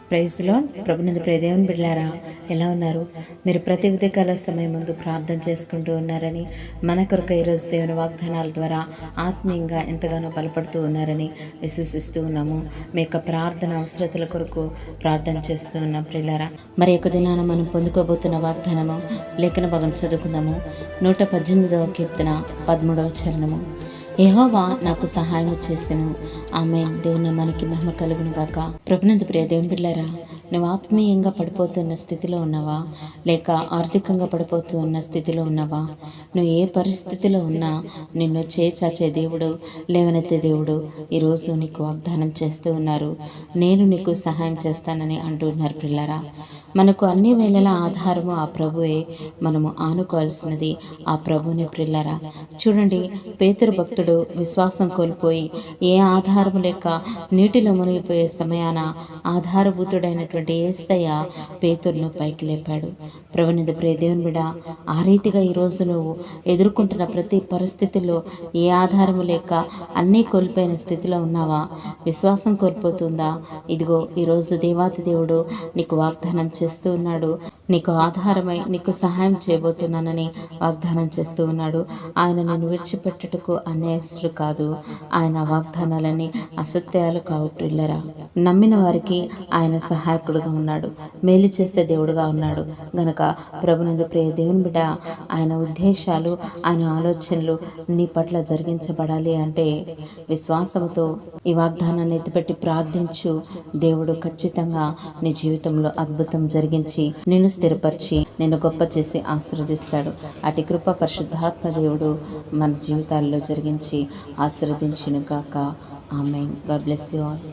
Praise lord. ప్రభునందు ప్రియ దేవుని బిడ్డలారా, ఎలా ఉన్నారు? మీరు ప్రతి ఉదయకాల సమయం ముందు ప్రార్థన చేసుకుంటూ ఉన్నారని, మన కొరకు ఈరోజు దేవుని వాగ్దానాల ద్వారా ఆత్మీయంగా ఎంతగానో బలపడుతూ ఉన్నారని విశ్వసిస్తూ ఉన్నాము. మీ యొక్క ప్రార్థన అవసరతల కొరకు ప్రార్థన చేస్తూ ఉన్నాం ప్రియులారా. మరి యొక్క దినాన మనం పొందుకోబోతున్న వాగ్దానము లేఖన భాగం చదువుకుందాము. 118వ కీర్తన 13వ చరణము. యెహోవా నాకు సహాయం చేసెను. ఆమేన్. దేవుని మనకి మహిమ కలుగును గాక. ప్రభునందు ప్రియ దేవుని బిడ్డలారా, నువ్వు ఆత్మీయంగా పడిపోతున్న స్థితిలో ఉన్నావా, లేక ఆర్థికంగా పడిపోతూ ఉన్న స్థితిలో ఉన్నావా? నువ్వు ఏ పరిస్థితిలో ఉన్నా నిన్ను చేచాచే దేవుడు, లేవనెత్తే దేవుడు ఈరోజు నీకు వాగ్దానం చేస్తూ ఉన్నారు. నేను నీకు సహాయం చేస్తానని అంటున్నారు పిల్లరా. మనకు అన్ని వేళల ఆధారము ఆ ప్రభువే. మనము ఆనుకోవాల్సినది ఆ ప్రభుని ప్రిల్లరా. చూడండి, పేతురు భక్తుడు విశ్వాసం కోల్పోయి ఏ ఆధారము లేక నీటిలో మునిగిపోయే సమయాన ఆధారభూతుడైనటువంటి యేసయ్య పేతురును పైకి లేపాడు. ప్రభునిది ప్రియ దేవుని బిడ్డ, ఆ రీతిగా ఈరోజు నువ్వు ఎదుర్కొంటున్న ప్రతి పరిస్థితుల్లో ఏ ఆధారము లేక అన్నీ కోల్పోయిన స్థితిలో ఉన్నావా? విశ్వాసం కోల్పోతుందా? ఇదిగో ఈరోజు దేవాతి దేవుడు నీకు వాగ్దానం చేస్తూ ఉన్నాడు. నీకు ఆధారమై నీకు సహాయం చేయబోతున్నానని వాగ్దానం చేస్తూ ఉన్నాడు. ఆయన నిన్ను విడిచిపెట్టుటకు అన్యాయస్తుడు కాదు. ఆయన వాగ్దానాలన్నీ అసత్యాలు కావు పిల్లరా. నమ్మిన వారికి ఆయన సహాయకుడుగా ఉన్నాడు, మేలు చేసే దేవుడుగా ఉన్నాడు. గనక ప్రభునందు ప్రియ దేవుని బిడ్డ, ఆయన ఉద్దేశాలు, ఆయన ఆలోచనలు నీ పట్ల జరిగించబడాలి అంటే విశ్వాసముతో ఈ వాగ్దానాన్ని ఎత్తిపెట్టి ప్రార్థించు. దేవుడు ఖచ్చితంగా నీ జీవితంలో అద్భుతం జరిగించి నిన్ను స్థిరపరిచి నిన్ను గొప్ప చేసి ఆశీర్వదిస్తాడు. అటు కృప పరిశుద్ధాత్మ దేవుడు మన జీవితాల్లో జరిగించి ఆశీర్వదించును గాక. Amen. God bless you all.